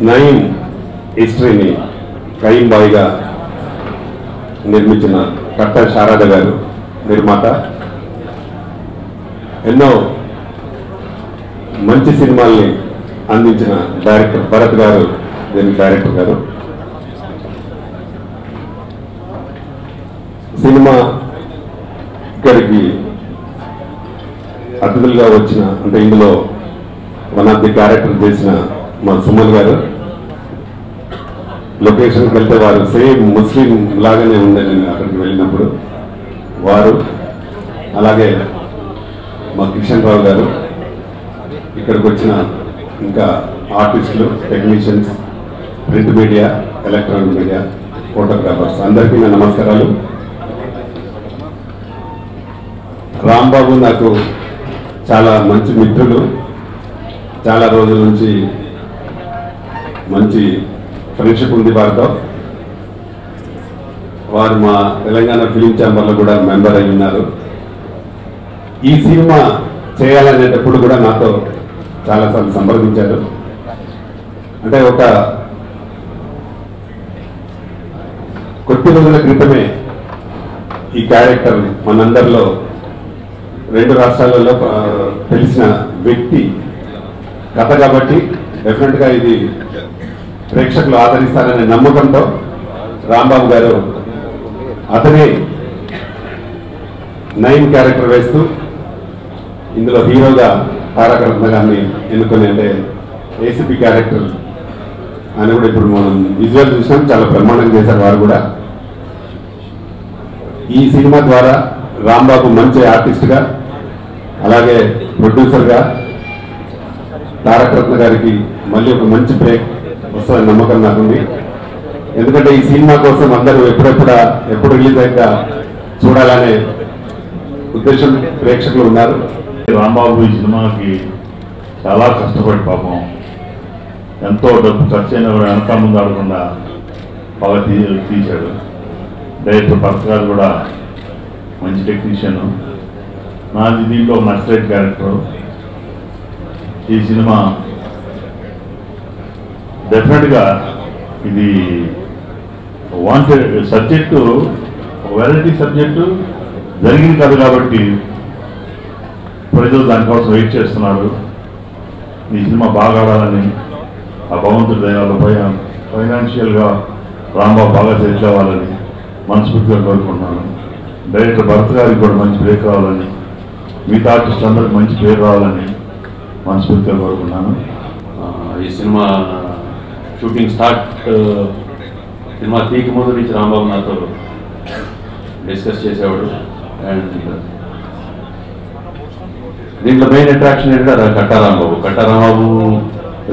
నయీం హిస్టరీని కరీం బాయ్గా నిర్మించిన కట్ట శారద గారు నిర్మాత. ఎన్నో మంచి సినిమాల్ని అందించిన డైరెక్టర్ భరత్ గారు దీనికి డైరెక్టర్ గారు. సినిమా ఇక్కడికి అతిథులుగా వచ్చిన అంటే ఇందులో వన్ ఆఫ్ ది క్యారెక్టర్ చేసిన మా సుమన్ గారు. లొకేషన్కి వెళ్తే వారు సేమ్ ముస్లిం లాగానే ఉండే నేను అక్కడికి వెళ్ళినప్పుడు వారు. అలాగే మా కిషన్ రావు గారు, ఇక్కడికి వచ్చిన ఇంకా ఆర్టిస్టులు, technicians, print media, electronic media, photographers అందరికీ నా నమస్కారాలు. రాంబాబు నాకు చాలా మంచి మిత్రులు. చాలా రోజుల నుంచి మంచి ఫ్రెండ్షిప్ ఉంది వారితో. వారు మా తెలంగాణ ఫిలిం ఛాంబర్లో కూడా మెంబర్ అయి ఉన్నారు. ఈ సినిమా చేయాలనేటప్పుడు కూడా నాతో చాలాసార్లు సంప్రదించారు. అంటే ఒక కొద్ది రోజుల క్రితమే ఈ క్యారెక్టర్ మనందరిలో 2 రాష్ట్రాలలో తెలిసిన వ్యక్తి కథ కాబట్టి డెఫినెట్గా ఇది ప్రేక్షకులు ఆదరిస్తారనే నమ్మకంతో రాంబాబు గారు అతనే నయీం క్యారెక్టర్ వేస్తూ ఇందులో హీరోగా తారక రత్న గారిని ఎన్నుకొని, అంటే ఏసీపీ క్యారెక్టర్ అని కూడా ఇప్పుడు మనం విజువల్ చూసినాం. చాలా బ్రహ్మాండంగా చేశారు వారు కూడా. ఈ సినిమా ద్వారా రాంబాబు మంచి ఆర్టిస్ట్గా, అలాగే ప్రొడ్యూసర్గా తారక రత్న గారికి మళ్ళీ ఒక మంచి బ్రేక్ వస్తుందని నమ్మకం నాకుంది. ఎందుకంటే ఈ సినిమా కోసం అందరూ ఎప్పుడు రిలీజ్ అయ్యాక చూడాలనే ఉద్దేశం ప్రేక్షకులు ఉన్నారు. రాంబాబు ఈ సినిమాకి చాలా కష్టపడి పాపం ఎంతో డబ్బు ఖర్చు అయినా కూడా వెనక ముందు ఆడకుండా బాగా తీశాడు. డైరెక్టర్ భరత్ గారు కూడా మంచి టెక్నీషియన్. నాది దీంట్లో నక్సలైట్ క్యారెక్టర్. ఈ సినిమా డెఫినెట్గా ఇది వాంటెడ్ సబ్జెక్టు, ఒక వెరైటీ సబ్జెక్టు జరిగింది కాదు కాబట్టి ప్రజలు దానికోసం వెయిట్ చేస్తున్నారు. ఈ సినిమా బాగా ఆడాలని ఆ భగవంతుడి దయాలు ఫైనాన్షియల్గా రాంబాబు బాగా సెటిల్ అవ్వాలని మనస్ఫూర్తిగా కోరుకుంటున్నాను. డైరెక్టర్ భరత్ గారికి కూడా మంచి బ్రేక్ రావాలని, మిగతా ఆర్టిస్టులు అందరికి మంచి పేరు రావాలని మనస్ఫూర్తిగా కోరుకున్నాను. ఈ సినిమా షూటింగ్ సినిమా తీక ముందు నుంచి రాంబాబు నాతో డిస్కస్ చేసేవాడు. అండ్ దీంట్లో మెయిన్ అట్రాక్షన్ ఏంటంటే Katta Rambabu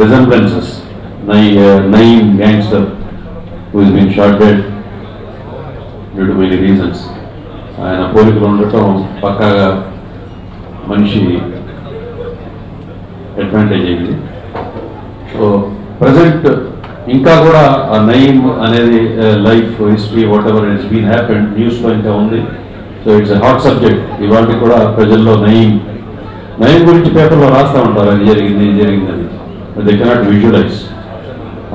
resemblances Nayeem gangster who is been shot dead due to many reasons. ఆయన పోలికలు ఉండటం పక్కాగా మనిషి అడ్వాంటేజ్ అయింది. సో ప్రజెంట్ ఇంకా కూడా ఆ నయీం అనేది life history whatever it's been happened న్యూస్లో ఇంకా ఉంది. So it's a hot subject. ఇవాళ కూడా ప్రజల్లో నయీం గురించి పేపర్లో రాస్తూ ఉంటారు, అది జరిగిందని. They cannot visualise.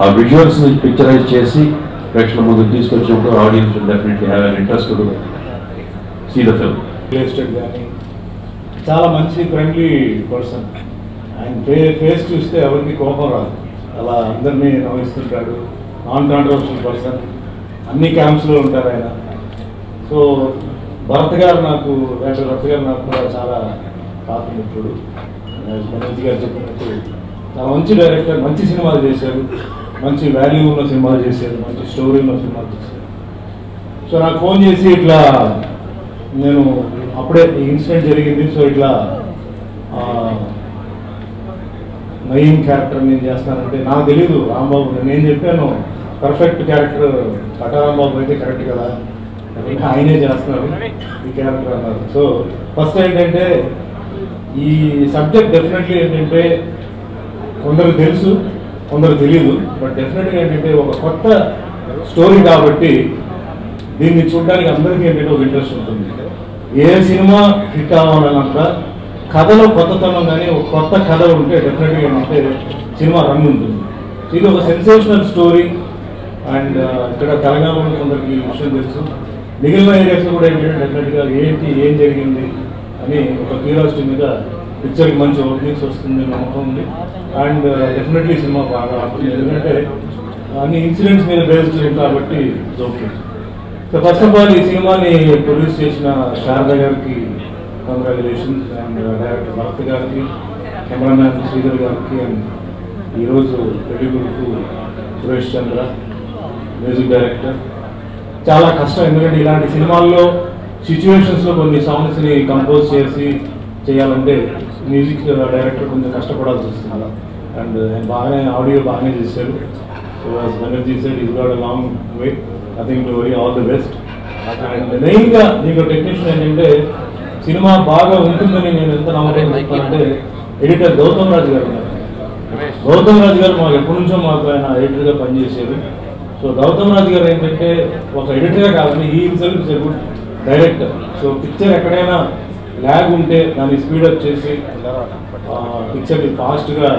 ఆ విజువల్స్ని పిక్చరైజ్ చేసి ప్రేక్షకుల ముందుకు తీసుకొచ్చినప్పుడు audience will definitely have an interest to see the film. కానీ చాలా మంచి ఫ్రెండ్లీ పర్సన్. ఆయన ఫేస్ చూస్తే ఎవరికి కోపం రాదు, అలా అందరినీ నవ్విస్తుంటాడు. నాన్ కాంట్రవర్షియల్ పర్సన్, అన్ని క్యాంప్స్లో ఉంటారు ఆయన. సో భరత్ గారు నాకు కూడా చాలా పాత మిత్రుడు. మనోజ్ గారు చెప్పినట్టు చాలా మంచి డైరెక్టర్, మంచి సినిమాలు చేశారు, మంచి వాల్యూ ఉన్న సినిమాలు చేశారు, మంచి స్టోరీ ఉన్న సినిమాలు చేశారు. సో నాకు ఫోన్ చేసి ఇట్లా నేను అప్పుడే ఇన్సిడెంట్ జరిగింది, సో ఇట్లా నయీం క్యారెక్టర్ నేను చేస్తానంటే నాకు తెలీదు. రాంబాబు నేను చెప్పాను పర్ఫెక్ట్ క్యారెక్టర్ కట్టా రాంబాబు అయితే కరెక్ట్ కదా, ఆయనే చేస్తున్నాడు ఈ క్యారెక్టర్ అన్నారు. సో ఫస్ట్ ఏంటంటే ఈ సబ్జెక్ట్ డెఫినెట్లీ ఏంటంటే కొందరు తెలుసు, కొందరు తెలియదు. బట్ డెఫినెట్గా ఏంటంటే ఒక కొత్త స్టోరీ కాబట్టి దీన్ని చూడడానికి అందరికీ ఏంటంటే ఒక ఇంట్రెస్ట్ ఉంటుంది. ఏ సినిమా హిట్ అవ్వాలన్నంత కథలో కొత్తతనం కానీ ఒక కొత్త కథ ఉంటే డెఫినెట్గా ఏంటంటే సినిమా రన్ ఉంటుంది. ఇది ఒక సెన్సేషనల్ స్టోరీ. అండ్ ఇక్కడ తెలంగాణలో కొందరికి విషయం తెలుసు, మిగిలిన ఏరియాస్లో కూడా ఏంటంటే డెఫినెట్గా ఏం జరిగింది అని ఒక క్యూరియాసిటీ మీద పిక్చర్కి మంచి ఓపెనింగ్స్ వస్తుంది నమ్మకం ఉంది. అండ్ డెఫినెట్లీ సినిమా బాగా ఆడుతుంది, ఎందుకంటే అన్ని ఇన్సిడెంట్స్ మీద బేస్డ్ కాబట్టి it's okay. So first of all ఈ సినిమాని ప్రొడ్యూస్ చేసిన శారద గారికి కంగ్రాచులేషన్స్, అండ్ డైరెక్టర్ భరత్ గారికి, కెమెరామ్యాన్ శ్రీధర్ గారికి, అండ్ ఈరోజు పెళ్లిగుడుకు సురేష్ చంద్ర మ్యూజిక్ డైరెక్టర్. చాలా కష్టం, ఎందుకంటే ఇలాంటి సినిమాల్లో సిచ్యువేషన్స్లో కొన్ని సాంగ్స్ని కంపోజ్ చేయాలంటే మ్యూజిక్ డైరెక్టర్ కొంచెం కష్టపడాల్సి వస్తుంది. అండ్ బాగానే ఆడియో బాగానే చేశారు. So Banerjee side is got a long way, nothing to worry, all the best. And మెయిన్గా మీకు టెక్నీషియన్ ఏంటంటే సినిమా బాగా ఉంటుందని నేను ఎంత నమ్మకం చెప్తానంటే ఎడిటర్ గౌతమ్ రాజు గారు ఉన్నారు. గౌతమ్ రాజు గారు మాకు ఎప్పటి నుంచో మాకు ఆయన ఎడిటర్గా పనిచేశారు. సో గౌతమ్ రాజు గారు ఏంటంటే ఒక ఎడిటర్గా కాదని ఈ himself is a good director. So picture ఎక్కడైనా ల్యాగ్ ఉంటే దాన్ని స్పీడప్ చేసి పిక్చర్ని ఫాస్ట్గా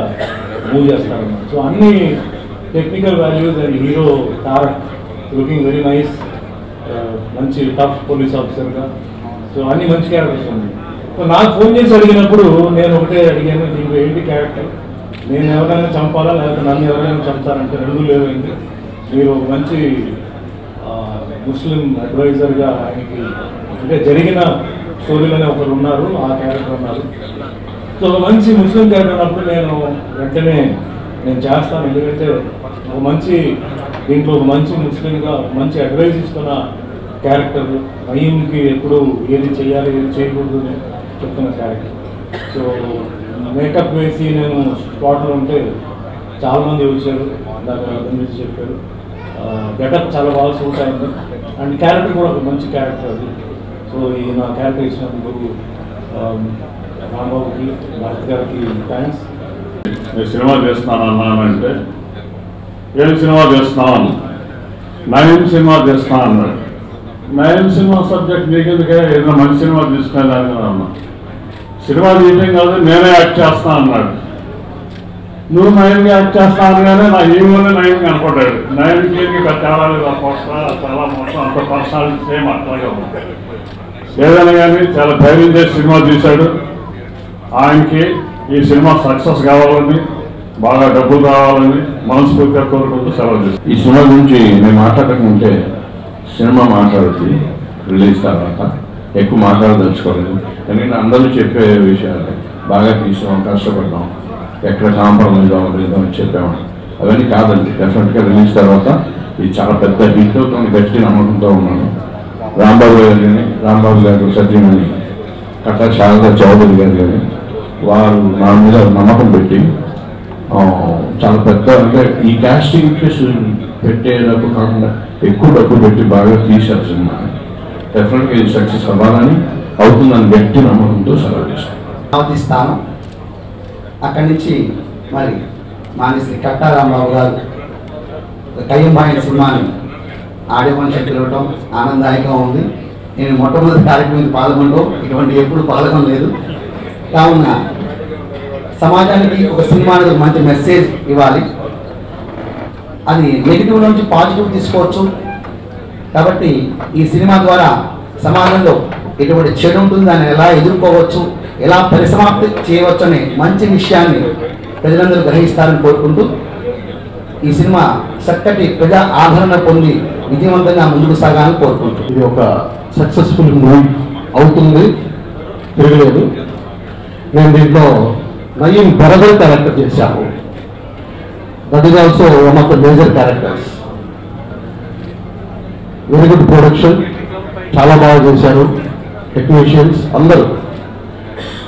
మూవ్ చేస్తారన్నమాట. సో అన్ని technical values and hero Tarak looking very nice, మంచి టఫ్ పోలీస్ ఆఫీసర్గా. సో అన్ని మంచి క్యారెక్టర్స్ ఉన్నాయి. సో నాకు ఫోన్ చేసి అడిగినప్పుడు నేను ఒకటే అడిగాను, దీనికి ఏంటి క్యారెక్టర్, నేను ఎవరైనా చంపాలా లేకపోతే నన్ను ఎవరైనా చంపుతారంటే రెండూ లేదండి, మీరు ఒక మంచి ముస్లిం అడ్వైజర్గా ఆయనకి అంటే జరిగిన స్టోరీలోనే ఒకరు ఉన్నారు, ఆ క్యారెక్టర్ ఉన్నారు. సో ఒక మంచి ముస్లిం క్యారెక్టర్ ఉన్నప్పుడు నేను వెంటనే చేస్తాను, ఎందుకంటే ఒక మంచి దీంట్లో ఒక మంచి ముస్లింగా మంచి అడ్వైజ్ ఇస్తున్న క్యారెక్టర్, నయీంకి ఎప్పుడు ఏది చేయాలి ఏది చేయకూడదు అని చెప్తున్న క్యారెక్టర్. సో మేకప్ వేసి నేను స్పాట్లో ఉంటే చాలామంది వచ్చారు, దాన్ని అర్థం చేసి చెప్పారు. గెటప్ చాలా బాగా సూట్ అయింది, అండ్ క్యారెక్టర్ కూడా ఒక మంచి క్యారెక్టర్ అది. సో ఈ నా క్యారెక్టర్ ఇచ్చినందుకు రాంబాబుకి, భరత్ గారికి థ్యాంక్స్. నేను సినిమా చేస్తున్నాను అన్నానంటే ఏం సినిమా చేస్తున్నాను, నయం సినిమా చేస్తున్నా అన్నాడు. నయం సినిమా సబ్జెక్ట్ నీకెందుకే, ఏదైనా మంచి సినిమా తీసుకునేదాన్ని అన్నా. సినిమా తీయటం కాదు నేనే యాక్ట్ చేస్తా అన్నాడు. నువ్వు నయంగా యాక్ట్ చేస్తా అనగానే నా హీరోనే నయం కనపడ్డాడు. నయంకి తేడా లేదు, చాలా మొత్తం అంత పర్సనాలిటీ సేమ్ అట్లాగే ఉంది. ఏదైనా కానీ చాలా ధైర్యం చేసి సినిమా తీశాడు. ఆయనకి ఈ సినిమా సక్సెస్ కావాలని, బాగా డబ్బులు రావాలని మనస్ఫూర్తిగా కోరుకుంటూ సెలవు చేస్తాను. ఈ సినిమా గురించి నేను మాట్లాడకుంటే సినిమా మాట్లాడుతుంది రిలీజ్ తర్వాత ఎక్కువ మాట్లాడదలుచుకోలేదు, ఎందుకంటే అందరూ చెప్పే విషయాలు బాగా తీసాం, కష్టపడ్డాం, ఎక్కడ కాంప్రమైజ్ అవ్వలేదు అని చెప్పాము. అవన్నీ కాదండి, డెఫినెట్గా రిలీజ్ తర్వాత ఇది చాలా పెద్ద హిట్ అవుతుంది గట్టి నమ్మకంతో ఉన్నాను. రాంబాబు గారు సత్యమణి కట్టా శారదా చౌదరి గారు కానీ వారు నా మీద నమ్మకం పెట్టి చాలా పెద్ద అంటే ఈ కాస్టింగ్ పెట్టేటప్పుడు కాకుండా ఎక్కువ డబ్బు పెట్టి బాగా తీశారు సినిమా. డెఫినెట్గా ఇది సక్సెస్ అవ్వాలని అవుతుందని గట్టి నమ్మకంతో సెలవు చేశాను. స్థానం అక్కడి నుంచి మరి మానేశ్రీ కట్టా రాంబాబు గారు కయ్యంబాయిన సినిమాని ఆడియో ఫంక్షన్ పిలవటం ఆనందదాయకంగా ఉంది. నేను మొట్టమొదటి కార్యక్రమం పాల్గొనడం ఇటువంటి ఎప్పుడు పాల్గొనలేదు. కావున సమాజానికి ఒక సినిమా అనేది మంచి మెసేజ్ ఇవ్వాలి, అది నెగిటివ్ నుంచి పాజిటివ్ తీసుకోవచ్చు. కాబట్టి ఈ సినిమా ద్వారా సమాజంలో ఎటువంటి చెడు ఉంటుంది, దాన్ని ఎలా ఎదుర్కోవచ్చు, ఎలా పరిసమాప్తి చేయవచ్చు అనే మంచి విషయాన్ని ప్రజలందరూ గ్రహిస్తారని కోరుకుంటూ ఈ సినిమా చక్కటి ప్రజా ఆదరణ పొంది విజయవంతంగా ముందుకు సాగాలని కోరుకుంటూ ఇది ఒక సక్సెస్ఫుల్ మూవీ అవుతుంది, తిరగలేదు. నేను దీంట్లో నయీం బ్రదర్ క్యారెక్టర్ చేశాను. That is also one of the major characters. Very good production, చాలా బాగా చేశారు టెక్నీషియన్స్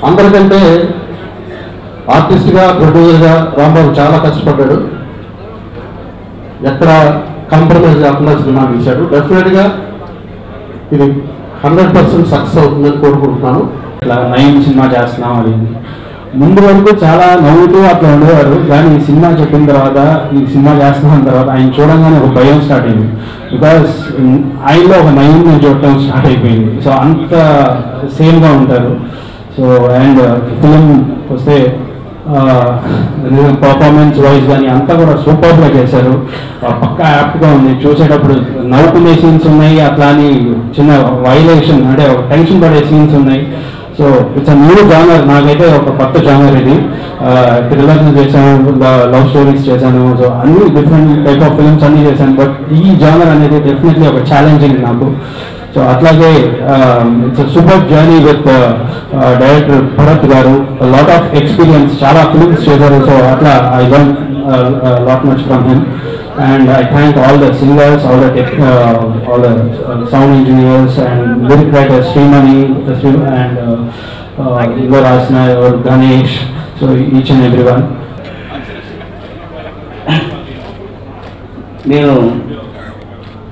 అందరికంటే ఆర్టిస్ట్గా ప్రొడ్యూసర్గా రాంబాబు చాలా కష్టపడ్డాడు. ఎక్కడ కాంప్రమైజ్ కాకుండా సినిమా తీశాడు. డెఫినెట్గా ఇది 100% సక్సెస్ అవుతుందని కోరుకుంటున్నాను. ఇట్లా నయం సినిమా చేస్తున్నాం అది ముందు వరకు చాలా నవ్వుతూ అట్లా ఉండేవారు, కానీ ఈ సినిమా చెప్పిన తర్వాత, ఈ సినిమా చేస్తున్న తర్వాత ఆయన చూడంగానే ఒక భయం స్టార్ట్ అయింది. బికాస్ ఆయనలో ఒక నయం చూడటం స్టార్ట్ అయిపోయింది. సో అంత సేమ్గా ఉంటారు. సో అండ్ ఫిలిం వస్తే పర్ఫార్మెన్స్ వైజ్ కానీ అంతా కూడా సూపర్గా చేశారు. పక్కా యాప్ట్గా ఉంది, చూసేటప్పుడు నవ్వుకునే సీన్స్ ఉన్నాయి, అట్లా అని చిన్న వైలేషన్ అంటే టెన్షన్ పడే సీన్స్ ఉన్నాయి. So it's a new genre, నాకైతే ఒక కొత్త జానర్ ఇది. థ్రిల్లర్ చేశాను, లవ్ స్టోరీస్ చేశాను, సో అన్ని డిఫరెంట్ టైప్ ఆఫ్ ఫిల్మ్స్ అన్నీ చేశాను. బట్ ఈ జానర్ అనేది డెఫినెట్లీ ఒక ఛాలెంజింగ్ నాకు. సో అట్లాగే it's super journey with director Bharat గారు, లాట్ ఆఫ్ ఎక్స్పీరియన్స్, చాలా ఫిల్మ్స్ చేశారు. సో అట్లా I learn lot much from him. And I thank all the singers, all the sound engineers and lyric writers, Srimani and Igor Asna or Ganesh, so each and everyone. నేను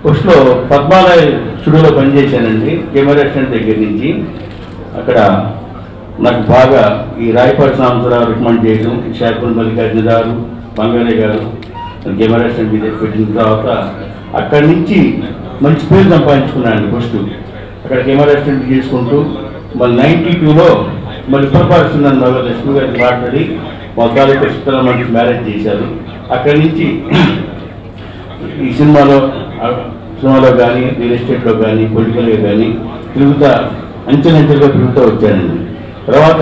ఫస్ట్లో పద్మాలయ స్టూడియోలో పనిచేశానండి, camera assistant దగ్గర నుంచి. అక్కడ నాకు బాగా ఈ Rayapati Sambasivarao recommend చేయడం, షాకుల్ మల్లికార్జున గారు, బంగారే గారు కెమెరా అసిస్టెంట్ పెట్టిన తర్వాత అక్కడి నుంచి మంచి పేరు సంపాదించుకున్నాను. ఫస్ట్ అక్కడ కెమెరా అసిస్టెంట్ చేసుకుంటూ మళ్ళీ 92లో మళ్ళీ పురపాలిస్తున్నాను లక్ష్మి గారికి మాట్లాడి మా తాలూకా చిత్ర మంచి మ్యారేజ్ చేశారు. అక్కడి నుంచి ఈ సినిమాలో కానీ రియల్ ఎస్టేట్లో కానీ పొలిటికల్గా కానీ తిరుగుతా అంచెలంచెలుగా తిరుగుతూ వచ్చానండి. తర్వాత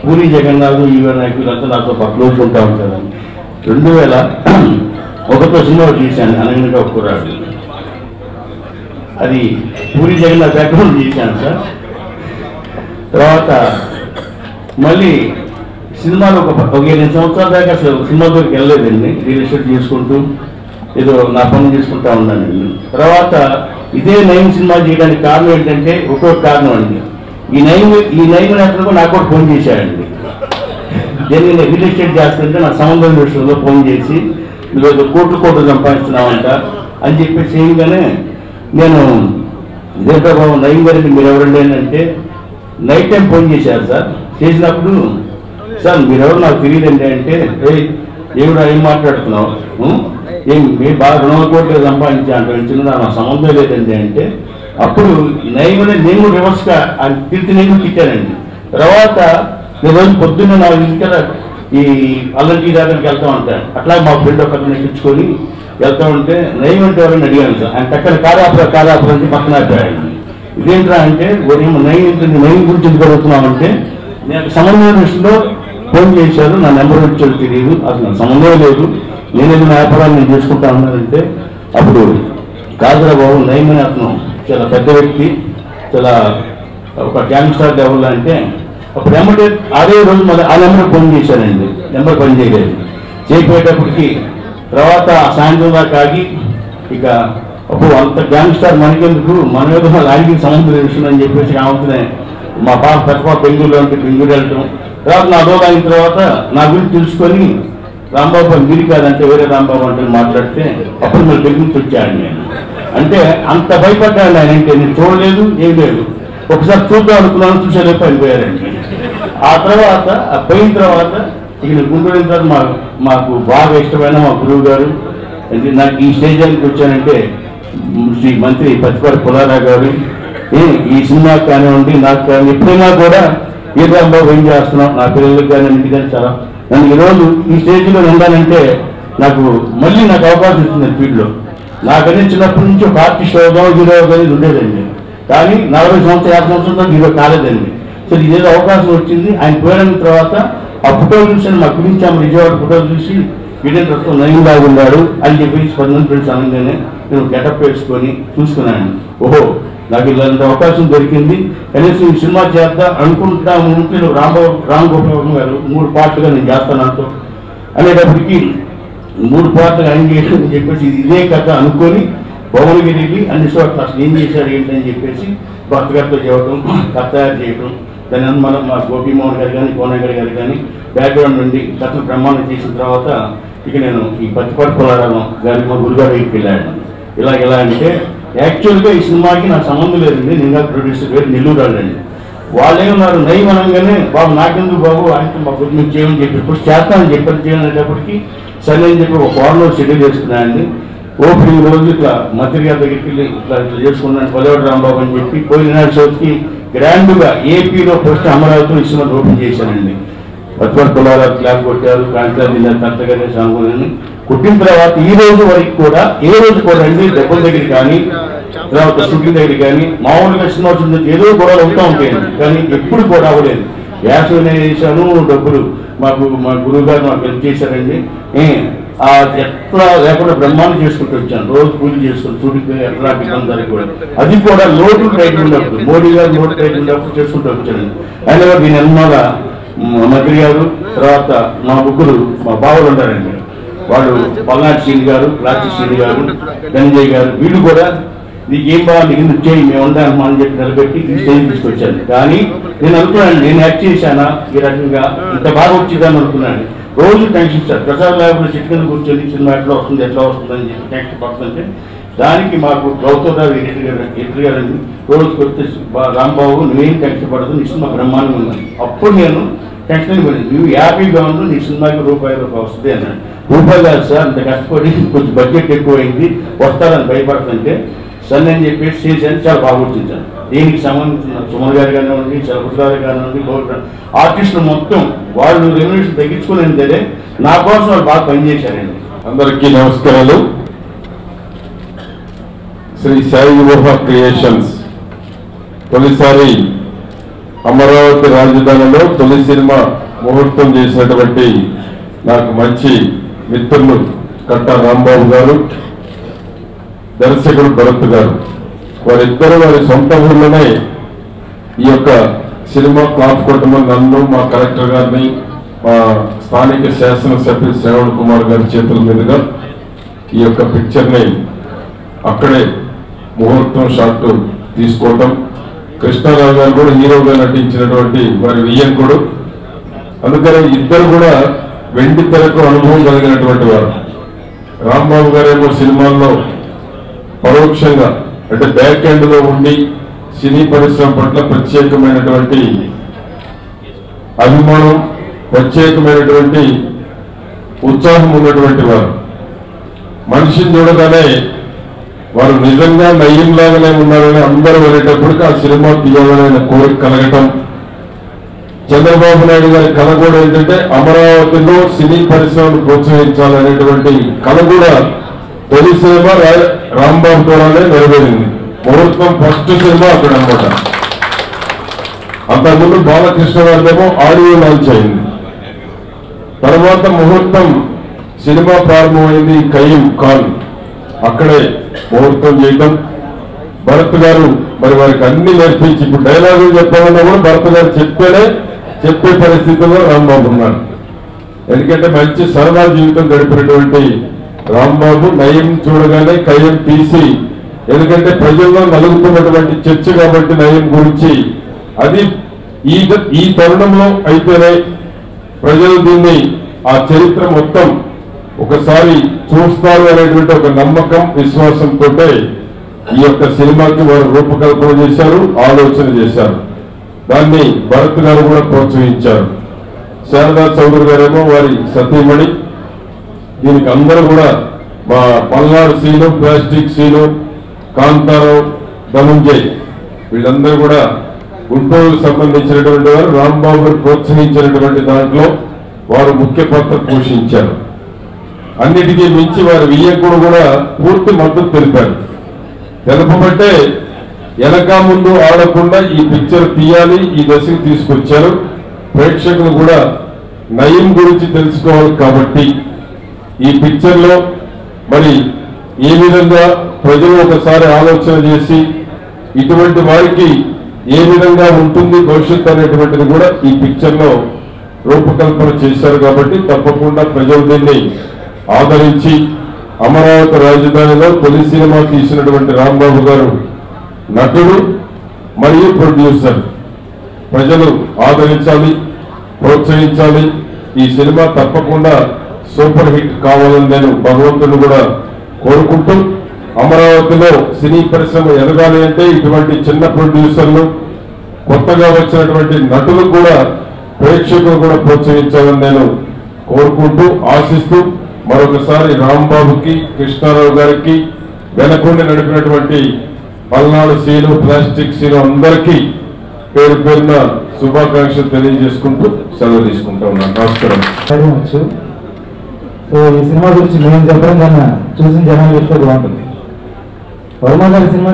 పూరి జగన్నాథ్, ఈవెన్ నాయకులంతా నాతో క్లోజ్ ఉంటా ఉంటారు. 2001లో సినిమా తీశాను, అనగనగా ఒక కుర్రాడు. అది పూరి జగన్నాథ్ బ్యాక్గ్రౌండ్ చేశాను సార్. తర్వాత మళ్ళీ సినిమాలో ఒక 7 సంవత్సరాల దాకా అసలు సినిమా దగ్గరికి వెళ్ళలేదండి. రియల్ ఎస్టేట్ చేసుకుంటూ ఏదో నా పని చేసుకుంటా ఉన్నానండి. తర్వాత ఇదే నయం సినిమా చేయడానికి కారణం ఏంటంటే ఒక్కొక్క కారణం అండి. ఈ నయం అతను నాకు కూడా ఫోన్ చేశాడండి. నేను రియల్ ఎస్టేట్ చేస్తుంటే నా సంబంధం విషయంలో ఫోన్ చేసి మీరు కోట్లు సంపాదిస్తున్నామంట అని చెప్పేసి చేయగానే నేను ఇదేంటో బాబు నయం గారికి మీరు ఎవరండి అంటే నైట్ టైం ఫోన్ చేశారు సార్. చేసినప్పుడు సార్ మీరెవరు నాకు తెలియదండి అంటే, ఏమిరా ఏం మాట్లాడుతున్నావు, మీరు బాగా 200 కోట్లు సంపాదించాను చిన్న నా సంబంధం లేదండి అంటే, అప్పుడు నయమనే నేను రివర్స్గా తిరిగి నేను తిట్టానండి. తర్వాత రోజు పొద్దున్న నా ఇంటికి ఈ అల్లంటి దగ్గరికి వెళ్తూ ఉంటాను. అట్లా మా ఫ్రెండ్ ఒకరిని ఎక్కించుకొని వెళ్తూ ఉంటే నయం అంటే ఎవరైనా అడిగాను సార్. ఆయన పక్కన కాలాపురం అని పక్కన అయిపోయాడు. ఇదేంట్రా అంటే నయం గురించి ఎందుకు అడుగుతున్నామంటే, నేను సంబంధం విషయంలో ఫోన్ చేశారు, నా నెంబర్ వచ్చాడు తెలియదు, అసలు నాకు సంబంధం లేదు, నేనేదో నా వ్యాపారాన్ని నేను చేసుకుంటా ఉన్నానంటే, అప్పుడు కాదురా బాబు నయం అని అతను చాలా పెద్ద వ్యక్తి, చాలా ఒక గ్యాంగ్స్టర్ లెవెల్ అంటే, అప్పుడు ఏమంటే అదే రోజు మళ్ళీ ఆ నెంబర్ ఫోన్ చేశానండి. నెంబర్ పని చేయలేదు. చేయకపోయేటప్పటికి తర్వాత సాయంత్రం దాకా ఆగి ఇక అప్పుడు అంత గ్యాంగ్స్టర్ మనకెందుకు, మన ఏదో లాంటికి సంబంధం విషయం అని చెప్పేసి ఆమెతోనే మా పాప పెద్ద పాప బెంగళూరులో ఉంటే బెంగళూరు వెళ్ళటం. తర్వాత నా రోజు అయిన తర్వాత నా గురించి తెలుసుకొని రాంబాబు మీరు కాదంటే వేరే రాంబాబు అంటే మాట్లాడితే అప్పుడు మళ్ళీ బెంగళూరు వచ్చాడు. నేను అంటే అంత భయపడ్డాను ఆయన అంటే, నేను చూడలేదు ఏం లేదు, ఒకసారి చూద్దాం అనుకున్నాను, చూసేదే పడిపోయారండి. ఆ తర్వాత పోయిన తర్వాత ఇక గుంటూరు తర్వాత మాకు బాగా ఇష్టమైన మా గురువు గారు, నాకు ఈ స్టేజ్కి వచ్చానంటే శ్రీ మంత్రి పచ్చిపాటి పుల్లారావు గారు, ఈ సినిమాకి కానివ్వండి నాకు కానీ ఎప్పుడైనా కూడా ఏ రాంబాబు ఏం చేస్తున్నాం నా పిల్లలకు కానీ ఇంటికి కానీ చాలా నన్ను ఈరోజు ఈ స్టేజ్లో ఉండాలంటే నాకు మళ్ళీ నాకు అవకాశం ఇస్తుంది ఫీల్డ్లో. నాకనే చిన్నప్పటి నుంచి ఒక ఆర్టిస్ట్ అవుదాం హీరో అవుతుంది ఉండేదండి. కానీ 40 సంవత్సరాలు 50 సంవత్సరాలు హీరో కాలేదండి. సో ఇదేదో అవకాశం వచ్చింది. ఆయన పోయిన తర్వాత ఆ ఫోటోలు చూసాను, మా గురించి ఆమె విజయవాడ ఫోటోలు చూసి వీడేంద్రతో నయంలాగా ఉన్నాడు అని చెప్పేసి 10 మంది ఫ్రెండ్స్ అనగానే నేను గెటప్ వేసుకొని చూసుకున్నాను. ఓహో నాకు ఇలాంటి అవకాశం దొరికింది, కనీసం ఈ సినిమా చేద్దాం అనుకుంటా ఉంటే రామ్ గోపాల్ గారు 3 పార్ట్లుగా నేను చేస్తాను అనేటప్పటికీ 3 పార్ట్లుగా ఆయన చేయడం అని చెప్పేసి ఇదే కథ అనుకొని భువనగిరి అన్ని చోట్ల అసలు ఏం చేశారు ఏంటని చెప్పేసి భర్త గారితో చేయడం, కథ తయారు చేయడం, దాని మనం మా గోపీమోహన్ గారు కానీ కోనగర్ గారు కానీ బ్యాక్గ్రౌండ్ నుండి కథను ప్రమాణం చేసిన తర్వాత ఇక నేను ఈ పచ్చిపాటి పుల్లారావు గారికి మా గురుగారు దగ్గరికి వెళ్ళాను. ఇలా అంటే యాక్చువల్గా ఈ సినిమాకి నాకు సంబంధం లేదండి, నేను ప్రొడ్యూసర్ గారు నెల్లూరు వాళ్ళండి. వాళ్ళు ఏమన్నారు నయం అనగానే బాబు నాకెందుకు బాబు ఆయనతో మా గురి మీకు చేయమని చెప్పి ఇప్పుడు చేస్తానని చెప్పి చేయనేటప్పటికి సరే అని చెప్పి ఒక వారంలో షెడ్యూల్ చేసుకున్నానండి. ఓపెనింగ్ రోజు ఇట్లా మంత్రి గారి దగ్గరికి వెళ్ళి ఇట్లా చేసుకున్నాను కొలవాడు రాంబాబు అని చెప్పి పోయిన షోకి గ్రాండ్గా ఏపీలో ఫస్ట్ అమరావతిలో ఈ సినిమా ఓపెన్ చేశానండి. పచ్చిపడి కులాల క్లాప్ కొట్టారు, కాంట్రాక్ట్ కరెక్ట్గానే సాగుని కొట్టిన తర్వాత ఈ రోజు వరకు కూడా ఏ రోజు కూడా అండి దెబ్బల దగ్గర కానీ తర్వాత షూటింగ్ దగ్గర కానీ మామూలుగా సినిమా వచ్చింది ఏదో కూడా ఉంటూ ఉంటాయండి, కానీ ఎప్పుడు కూడా అవ్వలేదు. యాసనే చేశాను, డబ్బులు మాకు మా గురువు గారు మాకు హెల్ప్ చేశారండి. ఎట్లా లేకుండా బ్రహ్మాండం చేసుకుంటూ వచ్చాను, రోజు పూజ చేసుకుని షూటింగ్ ఎట్లా ఇబ్బంది జరగకూడదు. అది కూడా లోటు టైట్ ఉన్నప్పుడు మోడీ గారు లోటు టైట్ ఉన్నప్పుడు చేసుకుంటూ వచ్చానండి. అయినా దీని అన్నమాట మంత్రి గారు తర్వాత మా ముగ్గురు మా బావలు ఉంటారండి, వాళ్ళు పల్నాటి శ్రీని గారు, ప్లాస్టిక్ శ్రీని గారు, ధనంజయ్ గారు, వీళ్ళు కూడా నీకేం బాగా నీకు ఎందుకు చేయి మేము ఉంటాను అని చెప్పి నిలబెట్టి ఈ స్టేజ్ తీసుకొచ్చాను. కానీ నేను అనుకున్నాను నేను యాక్ట్ చేశానా ఈ రకంగా ఇంత బాగా వచ్చిందని అనుకున్నాను. రోజు టెన్షన్ ఇచ్చారు, ప్రసాద్ ల్యాబ్లో చిట్కని కూర్చొని సినిమా ఎట్లా వస్తుంది అని చెప్పి టెక్స్ట్ పడుతుంటే దానికి మాకు గౌతమరావు ఎడిటర్ గారండి రోజు కొత్త రాంబాబు నువ్వేం టెన్షన్ పడదు, నీ సినిమా బ్రహ్మాండంగా ఉన్నాను. అప్పుడు నేను టెన్షన్ పడింది, నువ్వు హ్యాపీగా ఉండు, నీ సినిమాకి రూపాయి వస్తుంది అన్నాడు. రూపాయలు కాదు సార్, అంత కష్టపడి కొంచెం బడ్జెట్ ఎక్కువైంది వస్తారని భయపడుతుంటే సరే అని చెప్పేసి చేశాను. చాలా బాగా గుర్తించాను. దీనికి సంబంధించిన సుమన్ గారు కానివ్వండి, చలపతి గారు కానివ్వండి, ఆర్టిస్టులు మొత్తం వాళ్ళు రెమ్యునరేషన్ తగ్గించుకునేది సరే నా కోసం వాళ్ళు బాగా పనిచేశారండి. అందరికీ నమస్కారాలు. శ్రీ సాయి ఊహ క్రియేషన్స్ తొలిసారి అమరావతి రాజధానిలో తొలి సినిమా ముహూర్తం చేసినటువంటి నాకు మంచి మిత్రులు కట్టా రాంబాబు గారు, దర్శకుడు భరత్ గారు, వారిద్దరూ వారి సొంత ఊళ్ళోనే ఈ యొక్క సినిమా క్లాప్ కొట్టమని నన్ను, మా కలెక్టర్ గారిని, మా స్థానిక శాసనసభ్యులు శ్రావణ్ కుమార్ గారి చేతుల మీదుగా ఈ యొక్క పిక్చర్ని అక్కడే ముహూర్తం షాట్ తీసుకోవటం. కృష్ణారావు గారు కూడా హీరోగా నటించినటువంటి వారి వియ్యంకుడు. అందుకని ఇద్దరు కూడా వెండి తెరకు అనుభవం కలిగినటువంటి వారు. రాంబాబు గారేమో సినిమాల్లో పరోక్షంగా అంటే బ్యాక్ ఎండ్ లో ఉండి సినీ పరిశ్రమ పట్ల ప్రత్యేకమైనటువంటి అభిమానం, ప్రత్యేకమైనటువంటి ఉత్సాహం ఉన్నటువంటి వారు. మనిషిని చూడగానే వారు నిజంగా నయ్యంలాగానే ఉన్నారని అందరూ వెళ్ళేటప్పటికి ఆ సినిమా తీయాలనే కోరిక కలగటం. చంద్రబాబు నాయుడు గారి కళ కూడా ఏంటంటే అమరావతిలో సినీ పరిశ్రమను ప్రోత్సహించాలనేటువంటి కళ కూడా తొలి సినిమా రాంబాబు ద్వారానే నెరవేరింది. ముహూర్తం ఫస్ట్ సినిమా అక్కడ అనమాట. అంతకుముందు బాలకృష్ణ గారిదేమో ఆడియో లాంచ్ అయింది. తర్వాత ముహూర్తం సినిమా ప్రారంభమైంది కయ్యం ఖాన్, అక్కడే ముహూర్తం చేయటం. భరత్ గారు మరి వారికి అన్ని నేర్పించి ఇప్పుడు డైలాగులు చెప్పాలన్నా కూడా భరత్ గారు చెప్తేనే చెప్పే పరిస్థితుల్లో రాంబాబు ఉన్నారు. ఎందుకంటే మంచి సరదా జీవితం గడిపినటువంటి రాంబాబు నయం చూడగానే కయ్యం తీసి, ఎందుకంటే ప్రజల్లో నలుగుతున్నటువంటి చర్చ కాబట్టి నయం గురించి అది ఈ తరుణంలో అయితేనే ప్రజలు దీన్ని ఆ చరిత్ర మొత్తం ఒకసారి చూస్తారు అనేటువంటి ఒక నమ్మకం, విశ్వాసంతో ఈ యొక్క సినిమాకి వారు రూపకల్పన చేశారు, ఆలోచన చేశారు. దాన్ని భరత్ గారు కూడా ప్రోత్సహించారు. శారదా చౌదరి గారేమో వారి సతీమణి. దీనికి అందరూ కూడా మా పల్నాడు సీను, ప్లాస్టిక్ సీను, కాంతారావు, ధనంజయ్ వీళ్ళందరూ కూడా గుంటూరుకు సంబంధించినటువంటి వారు. రాంబాబు ప్రోత్సహించినటువంటి దాంట్లో వారు ముఖ్య పాత్ర పోషించారు. అన్నిటికీ మించి వారి వియ్యంకుడు కూడా పూర్తి మద్దతు తెలిపారు. తెలపబట్టే వెనక ముందు ఆడకుండా ఈ పిక్చర్ తీయాలి, ఈ దశకు తీసుకొచ్చారు. ప్రేక్షకులు కూడా నయం గురించి తెలుసుకోవాలి కాబట్టి ఈ పిక్చర్ లో మరి ఏ విధంగా ప్రజలు ఒకసారి ఆలోచన చేసి ఇటువంటి వారికి ఏ విధంగా ఉంటుంది భవిష్యత్తు అనేటువంటిది కూడా ఈ పిక్చర్ లో రూపకల్పన చేశారు. కాబట్టి తప్పకుండా ప్రజలు దీన్ని ఆదరించి అమరావతి రాజధానిలో తొలి సినిమా తీసినటువంటి రాంబాబు గారు నటుడు మరియు ప్రొడ్యూసర్. ప్రజలు ఆదరించాలి, ప్రోత్సహించాలి. ఈ సినిమా తప్పకుండా సూపర్ హిట్ కావాలని నేను భగవంతుడు కూడా కోరుకుంటూ, అమరావతిలో సినీ పరిశ్రమ ఎదగాలి అంటే ఇటువంటి చిన్న ప్రొడ్యూసర్లు, కొత్తగా వచ్చినటువంటి నటులు కూడా ప్రేక్షకులు కూడా ప్రోత్సహించాలని నేను కోరుకుంటూ ఆశిస్తూ మరొకసారి రాంబాబుకి, కృష్ణారావు గారికి, వెనకుండి నడిపినటువంటి పల్నాడు సీను, ప్లాస్టిక్ సీను అందరికీ పేరు పేరున శుభాకాంక్షలు తెలియజేసుకుంటూ సెలవు తీసుకుంటా ఉన్నాను. నమస్కారం. వచ్చు. సో ఈ సినిమా గురించి మేము చెప్పడం కన్నా చూసిన జనాలు చెప్తే బాగుంటుంది. వర్మ గారి సినిమా